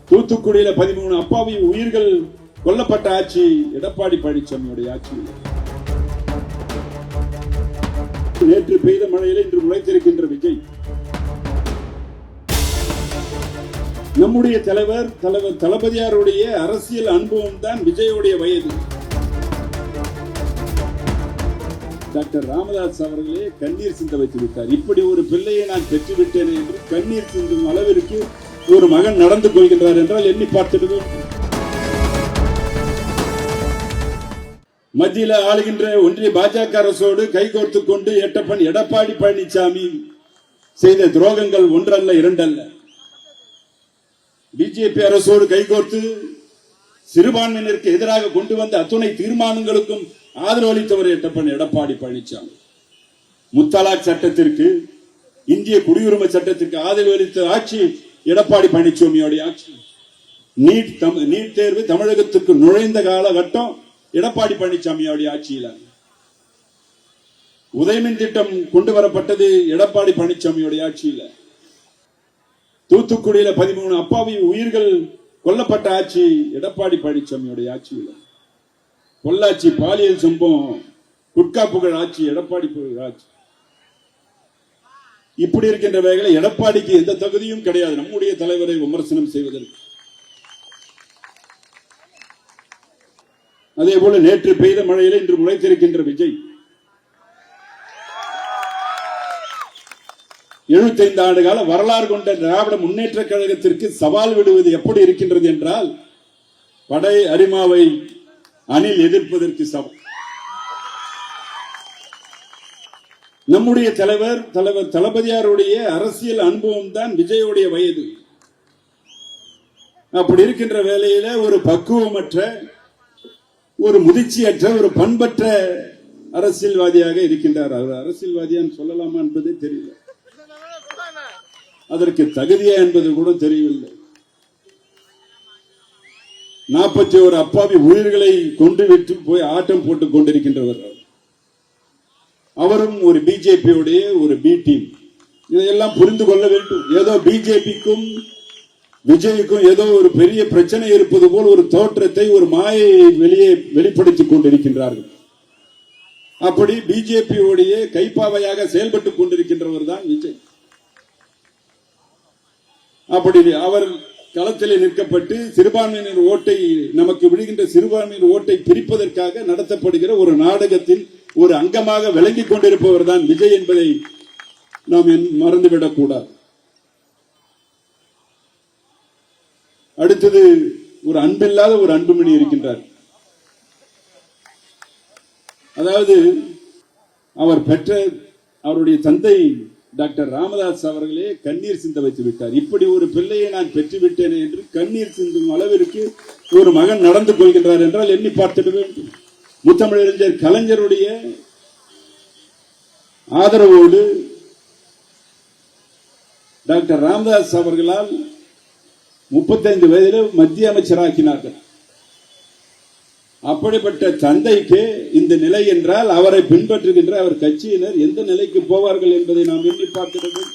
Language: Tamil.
தூத்துக்குடியில 13 அப்பாவி உயிர்கள் கொல்லப்பட்ட ஆட்சி எடப்பாடி பழனிசாமியுடைய ஆட்சி. நேற்று பெய்த மழையில இன்று முளைத்திருக்கின்ற விஜய். நம்முடைய தலைவர் தளபதியாருடைய அரசியல் அனுபவம் தான் விஜயுடைய வயது. டாக்டர் ராமதாஸ் அவர்களே கண்ணீர் சிந்த வைத்து விட்டார். இப்படி ஒரு பிள்ளையை நான் பெற்றுவிட்டேன் என்று கண்ணீர் சிந்தும் அளவிற்கு ஒரு மகன் நடந்து கொள்கின்றார் என்றால் எண்ணி பார்த்துடுவோம். மத்தியில் ஆளுகின்ற ஒன்றிய பாஜக அரசோடு கைகோர்த்துக் கொண்டு எடப்பாடி பழனிசாமி செய்த துரோகங்கள் ஒன்றல்ல இரண்டல்ல. பிஜேபி அரசோடு கைகோர்த்து சிறுபான்மையினருக்கு எதிராக கொண்டு வந்த அத்துணை தீர்மானங்களுக்கும் ஆதரவு அளித்தவர் எடப்பாடி பழனிசாமி. முத்தலாக் சட்டத்திற்கு, இந்திய குடியுரிமை சட்டத்திற்கு ஆதரவு அளித்த ஆட்சி எடப்பாடி பழனிசாமியோட ஆட்சி. நீட் தேர்வு தமிழகத்துக்கு நுழைந்த காலகட்டம் எடப்பாடி பழனிசாமியோட ஆட்சியில். உதயமின் திட்டம் கொண்டு வரப்பட்டது எடப்பாடி பழனிசாமியோட ஆட்சியில். தூத்துக்குடியில 13 அப்பாவி உயிர்கள் கொல்லப்பட்ட ஆட்சி எடப்பாடி பழனிசாமியோட ஆட்சியில். பொள்ளாச்சி பாலியல் சம்பவம், குட்கா புகழ் ஆட்சி எடப்பாடி ஆட்சி. இப்படி இருக்கின்ற வேளையில எடப்பாடிக்கு எந்த தகுதியும் கிடையாது நம்முடைய தலைவரை விமர்சனம் செய்வதற்கு. அதே போல நேற்று பெய்த மழையில இன்று முளைத்திருக்கின்ற விஜய். 75 ஆண்டு கால வரலாறு கொண்ட திராவிட முன்னேற்ற கழகத்திற்கு சவால் விடுவது எப்படி இருக்கின்றது என்றால், படை அரிமாவை அணில் எதிர்ப்பதற்கு சவால். நம்முடைய தலைவர் தளபதியாருடைய அரசியல் அனுபவம் தான் விஜயுடைய வயது. அப்படி இருக்கின்ற வேளையில ஒரு பக்குவமற்ற, ஒரு முதிர்ச்சியற்ற, ஒரு பண்பற்ற அரசியல்வாதியாக இருக்கின்றார். அவர் அரசியல்வாதியான்னு சொல்லலாமா என்பதே தெரியல, அதற்கு தகுதியா என்பது கூட தெரியவில்லை. 41 அப்பாவி உயிர்களை கொண்டு விட்டு போய் ஆட்டம் போட்டுக் கொண்டிருக்கின்றவர். அவரும் ஒரு பிஜேபியுடைய ஒரு பி டீம். இதையெல்லாம் புரிந்து கொள்ள வேண்டும். ஏதோ பிஜேபிக்கும் விஜய்க்கும் ஏதோ ஒரு பெரிய பிரச்சனை இருப்பது போல் ஒரு தோற்றத்தை, ஒரு மாயை வெளிப்படுத்திக் கொண்டிருக்கின்றார்கள். அப்படி பிஜேபியுடைய கைப்பாவையாக செயல்பட்டுக் கொண்டிருக்கின்றவர் தான் விஜய். அப்படி அவர் களத்தில் நிற்கப்பட்டு சிறுபான்மையினர் ஓட்டை, நமக்கு விடுகின்ற சிறுபான்மையினர் ஓட்டை பிரிப்பதற்காக நடத்தப்படுகிற ஒரு நாடகத்தில் ஒரு அங்கமாக விளங்கிக் கொண்டிருப்பவர் தான் விஜய் என்பதை நாம் மறந்துவிடக் கூடாது. அடுத்தது ஒரு அன்பில்லாத ஒரு அன்புமணி இருக்கின்றார். அதாவது அவர் பெற்ற அவருடைய தந்தை டாக்டர் ராமதாஸ் அவர்களே கண்ணீர் சிந்த வைத்து விட்டார். இப்படி ஒரு பிள்ளையை நான் பெற்றுவிட்டேன் என்று கண்ணீர் சிந்தும் அளவிற்கு ஒரு மகன் நடந்து கொள்கின்றார் என்றால் எண்ணி பார்த்துட வேண்டும். முத்தமிழறிஞர் கலைஞருடைய ஆதரவோடு டாக்டர் ராமதாஸ் அவர்களால் 35 வயதில் மத்திய அமைச்சராக்கினார்கள். அப்படிப்பட்ட தந்தைக்கு இந்த நிலை என்றால் அவரை பின்பற்றுகின்ற அவர் கட்சியினர் எந்த நிலைக்கு போவார்கள் என்பதை நாம் எண்ணி பார்க்க வேண்டும்.